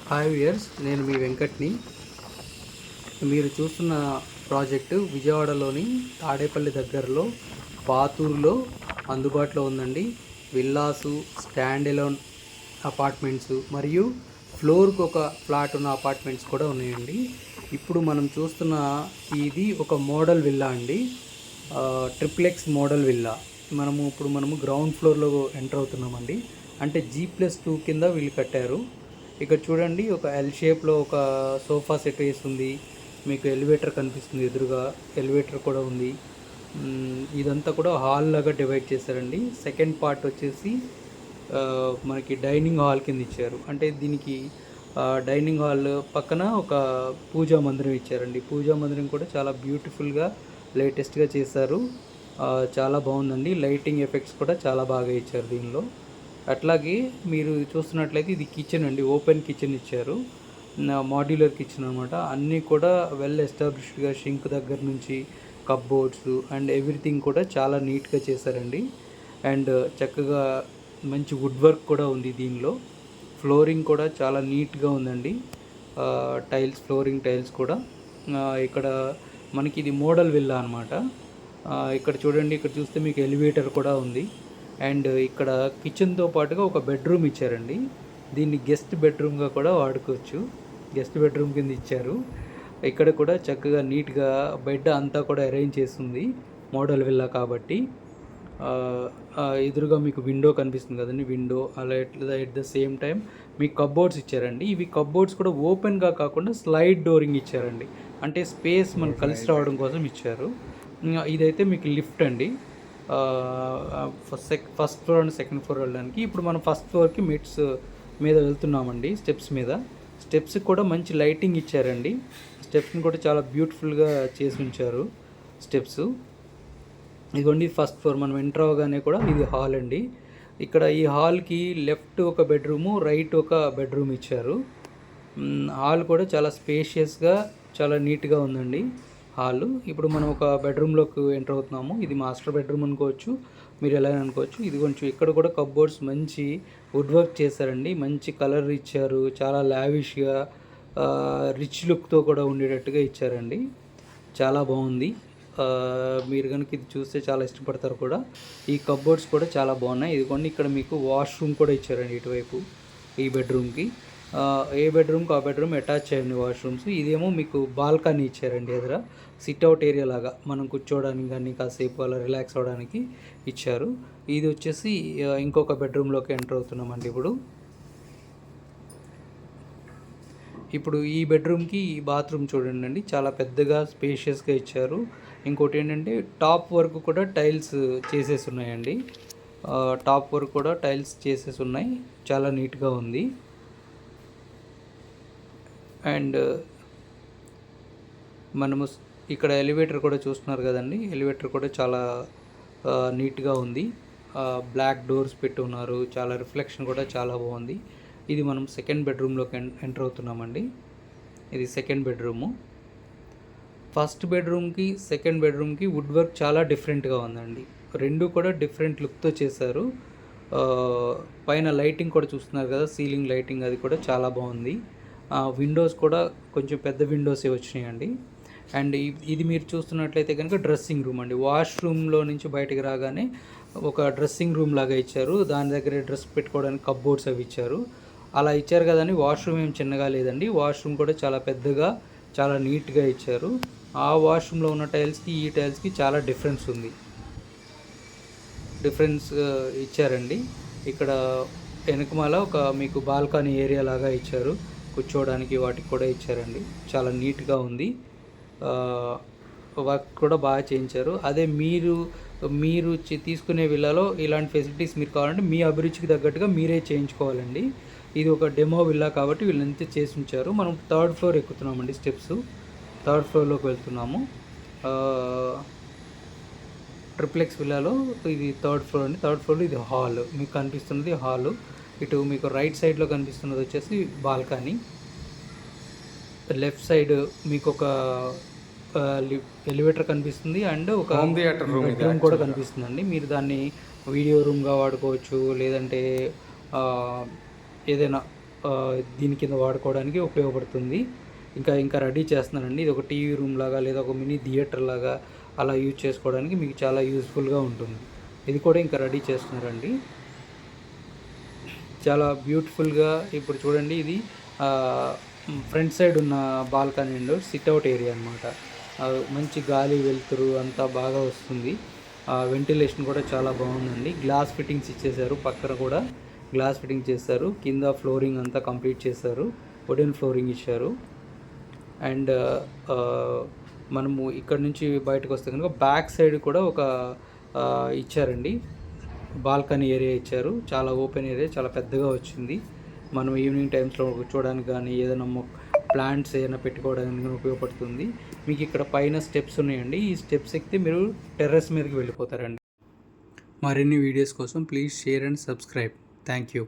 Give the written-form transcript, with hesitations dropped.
Hi viewers, నేను మీ వెంకట్ని. మీరు చూస్తున్న ప్రాజెక్టు విజయవాడలోని తాడేపల్లి దగ్గరలో పాతూరులో అందుబాటులో ఉందండి. విల్లాసు, స్టాండ్ ఎలోన్ అపార్ట్మెంట్స్ మరియు ఫ్లోర్కి ఒక ఫ్లాట్ ఉన్న అపార్ట్మెంట్స్ కూడా ఉన్నాయండి. ఇప్పుడు మనం చూస్తున్న ఇది ఒక మోడల్ విల్లా అండి, ట్రిప్లెక్స్ మోడల్ విల్లా. మనము గ్రౌండ్ ఫ్లోర్లో ఎంటర్ అవుతున్నామండి. అంటే G+2 కింద వీళ్ళు కట్టారు. ఇక్కడ చూడండి, ఒక ఎల్ షేప్లో ఒక సోఫా సెట్ వేసి ఉంది. మీకు ఎలివేటర్ కనిపిస్తుంది, ఎదురుగా ఎలివేటర్ కూడా ఉంది. ఇదంతా కూడా హాల్ లాగా డివైడ్ చేశారండి. సెకండ్ పార్ట్ వచ్చేసి మనకి డైనింగ్ హాల్ కింద ఇచ్చారు. అంటే దీనికి డైనింగ్ హాల్ పక్కన ఒక పూజా మందిరం ఇచ్చారండి. పూజా మందిరం కూడా చాలా బ్యూటిఫుల్గా లేటెస్ట్గా చేశారు. చాలా బాగుందండి. లైటింగ్ ఎఫెక్ట్స్ కూడా చాలా బాగా ఇచ్చారు దీనిలో. అట్లాగే మీరు చూస్తున్నట్లయితే ఇది కిచెన్ అండి, ఓపెన్ కిచెన్ ఇచ్చారు, మాడ్యులర్ కిచెన్ అనమాట. అన్నీ కూడా వెల్ ఎస్టాబ్లిష్డ్గా, షింక్ దగ్గర నుంచి కప్బోర్డ్స్ అండ్ ఎవ్రీథింగ్ కూడా చాలా నీట్గా చేశారండి. అండ్ చక్కగా మంచి వుడ్ వర్క్ కూడా ఉంది దీనిలో. ఫ్లోరింగ్ కూడా చాలా నీట్గా ఉందండి. ఫ్లోరింగ్ టైల్స్ కూడా. ఇక్కడ మనకి ఇది మోడల్ విల్లా అనమాట. ఇక్కడ చూడండి, ఇక్కడ చూస్తే మీకు ఎలివేటర్ కూడా ఉంది. అండ్ ఇక్కడ కిచెన్తో పాటుగా ఒక బెడ్రూమ్ ఇచ్చారండి. దీన్ని గెస్ట్ బెడ్రూమ్గా కూడా వాడుకోవచ్చు. గెస్ట్ బెడ్రూమ్ కింద ఇచ్చారు. ఇక్కడ కూడా చక్కగా నీట్గా బెడ్ అంతా కూడా అరేంజ్ చేస్తుంది, మోడల్ విల్లా కాబట్టి. ఎదురుగా మీకు విండో కనిపిస్తుంది కదండి, విండో అలా ఎట్ ద సేమ్ టైం మీకు కప్బోర్డ్స్ ఇచ్చారండి. ఇవి కప్బోర్డ్స్ కూడా ఓపెన్గా కాకుండా స్లైడ్ డోరింగ్ ఇచ్చారండి. అంటే స్పేస్ మనకు కలిసి రావడం కోసం ఇచ్చారు. ఇదైతే మీకు లిఫ్ట్ అండి, first floor and second floor వెళ్ళడానికి. ఇప్పుడు మనం ఫస్ట్ ఫ్లోర్కి మెట్స్ మీద వెళ్తున్నామండి. స్టెప్స్ కూడా మంచి లైటింగ్ ఇచ్చారండి. స్టెప్స్ని కూడా చాలా బ్యూటిఫుల్గా చేసి ఉంచారు స్టెప్స్. ఇదిగోండి ఫస్ట్ ఫ్లోర్. మనం ఎంటర్ అవ్వగానే కూడా ఇది హాల్ అండి. ఇక్కడ ఈ హాల్కి లెఫ్ట్ ఒక బెడ్రూము, రైట్ ఒక బెడ్రూమ్ ఇచ్చారు. హాల్ కూడా చాలా స్పేషియస్గా, చాలా నీట్గా ఉందండి హాల్. ఇప్పుడు మనం ఒక బెడ్రూమ్లోకి ఎంటర్ అవుతున్నాము. ఇది మాస్టర్ బెడ్రూమ్ అనుకోవచ్చు, మీరు ఎలా అనుకోవచ్చు. ఇది కొంచెం ఇక్కడ కూడా కప్బోర్డ్స్ మంచి వుడ్ వర్క్ చేశారండి. మంచి కలర్ ఇచ్చారు, చాలా లావిష్గా, రిచ్ లుక్తో కూడా ఉండేటట్టుగా ఇచ్చారండి. చాలా బాగుంది. మీరు కనుక ఇది చూస్తే చాలా ఇష్టపడతారు కూడా. ఈ కప్బోర్డ్స్ కూడా చాలా బాగున్నాయి. ఇదిగోండి, ఇక్కడ మీకు వాష్రూమ్ కూడా ఇచ్చారండి ఇటువైపు. ఈ బెడ్రూమ్కి ఏ బెడ్రూమ్కి ఆ బెడ్రూమ్ అటాచ్ అయ్యండి వాష్రూమ్స్. ఇదేమో మీకు బాల్కనీ ఇచ్చారండి, ఎదుర సిట్అవుట్ ఏరియా లాగా మనం కూర్చోవడానికి కానీ కాసేపు అలా రిలాక్స్ అవ్వడానికి ఇచ్చారు. ఇది వచ్చేసి ఇంకొక బెడ్రూమ్లోకి ఎంటర్ అవుతున్నామండి. ఇప్పుడు ఈ బెడ్రూమ్కి ఈ బాత్రూమ్ చూడండి అండి, చాలా పెద్దగా స్పేషియస్గా ఇచ్చారు. ఇంకోటి ఏంటంటే టాప్ వర్క్ కూడా టైల్స్ చేసేసి ఉన్నాయండి. టాప్ వర్క్ కూడా టైల్స్ చేసేసి ఉన్నాయి, చాలా నీట్గా ఉంది. అండ్ మనము ఇక్కడ ఎలివేటర్ కూడా చూస్తున్నారు కదండి, ఎలివేటర్ కూడా చాలా నీట్గా ఉంది. బ్లాక్ డోర్స్ పెట్టి ఉన్నారు, చాలా రిఫ్లెక్షన్ కూడా చాలా బాగుంది. ఇది మనం సెకండ్ బెడ్రూమ్లోకి ఎంటర్ అవుతున్నామండి. ఇది సెకండ్ బెడ్రూము. ఫస్ట్ బెడ్రూమ్కి సెకండ్ బెడ్రూమ్కి వుడ్ వర్క్ చాలా డిఫరెంట్గా ఉందండి. రెండు కూడా డిఫరెంట్ లుక్తో చేశారు. పైన లైటింగ్ కూడా చూస్తున్నారు కదా, సీలింగ్ లైటింగ్, అది కూడా చాలా బాగుంది. విండోస్ కూడా కొంచెం పెద్ద విండోసే వచ్చినాయండి. అండ్ ఇది మీరు చూస్తున్నట్లయితే కనుక డ్రెస్సింగ్ రూమ్ అండి. వాష్రూమ్లో నుంచి బయటకు రాగానే ఒక డ్రెస్సింగ్ రూమ్ లాగా ఇచ్చారు. దాని దగ్గర డ్రెస్ పెట్టుకోవడానికి కప్బోర్డ్స్ అవి ఇచ్చారు. అలా ఇచ్చారు కదండి. వాష్రూమ్ ఏం చిన్నగా లేదండి, వాష్రూమ్ కూడా చాలా పెద్దగా, చాలా నీట్గా ఇచ్చారు. ఆ వాష్రూమ్లో ఉన్న టైల్స్కి ఈ టైల్స్కి చాలా డిఫరెన్స్ ఇచ్చారండి. ఇక్కడ వెనకమాల ఒక మీకు బాల్కనీ ఏరియా లాగా ఇచ్చారు, కూర్చోవడానికి వాటికి కూడా ఇచ్చారండి. చాలా నీట్గా ఉంది. వర్క్ కూడా బాగా చేయించారు. అదే మీరు తీసుకునే విల్లాలో ఇలాంటి ఫెసిలిటీస్ మీరు కావాలంటే మీ అభిరుచికి తగ్గట్టుగా మీరే చేయించుకోవాలండి. ఇది ఒక డెమో విల్లా కాబట్టి వీళ్ళంతా చేసి ఉంచారు. మనం థర్డ్ ఫ్లోర్ ఎక్కుతున్నామండి, థర్డ్ ఫ్లోర్లోకి వెళ్తున్నాము. ట్రిప్లెక్స్ విల్లాలో ఇది థర్డ్ ఫ్లోర్ అండి. థర్డ్ ఫ్లోర్లో ఇది హాల్, మీకు కనిపిస్తున్నది హాలు. ఇటు మీకు రైట్ సైడ్లో కనిపిస్తున్నది వచ్చేసి బాల్కనీ. లెఫ్ట్ సైడ్ మీకు ఒక ఎలివేటర్ కనిపిస్తుంది అండ్ ఒక బెడ్రూమ్ కూడా కనిపిస్తుందండి. మీరు దాన్ని వీడియో రూమ్గా వాడుకోవచ్చు, లేదంటే ఏదైనా దీని కింద వాడుకోవడానికి ఉపయోగపడుతుంది. ఇంకా రెడీ చేస్తున్నారండి. ఇది ఒక టీవీ రూమ్ లాగా లేదా ఒక మినీ థియేటర్ లాగా అలా యూజ్ చేసుకోవడానికి మీకు చాలా యూస్ఫుల్గా ఉంటుంది. ఇది కూడా ఇంకా రెడీ చేస్తున్నారండి. చాలా బ్యూటిఫుల్గా ఇప్పుడు చూడండి, ఇది ఫ్రంట్ సైడ్ ఉన్న బాల్కనీ అండ్ సిట్అవుట్ ఏరియా అనమాట. మంచి గాలి వెలుతురు అంతా బాగా వస్తుంది. వెంటిలేషన్ కూడా చాలా బాగుందండి. గ్లాస్ ఫిట్టింగ్స్ ఇచ్చేసారు, పక్కన కూడా గ్లాస్ ఫిట్టింగ్ చేశారు. కింద ఫ్లోరింగ్ అంతా కంప్లీట్ చేశారు, వుడెన్ ఫ్లోరింగ్ ఇచ్చారు. అండ్ మనము ఇక్కడ నుంచి బయటకు వస్తే కనుక బ్యాక్ సైడ్ కూడా ఒక ఇచ్చారండి, బాల్కనీ ఏరియా ఇచ్చారు. చాలా ఓపెన్ ఏరియా, చాలా పెద్దగా వచ్చింది. మనం ఈవినింగ్ టైమ్స్లో కూర్చోవడానికి కానీ ఏదైనా ప్లాంట్స్ ఏదైనా పెట్టుకోవడానికి ఉపయోగపడుతుంది. మీకు ఇక్కడ పైన స్టెప్స్ ఉన్నాయండి. ఈ స్టెప్స్ ఎక్కితే మీరు టెర్రస్ మీదకి వెళ్ళిపోతారండి. మరిన్ని వీడియోస్ కోసం please share and subscribe. Thank you.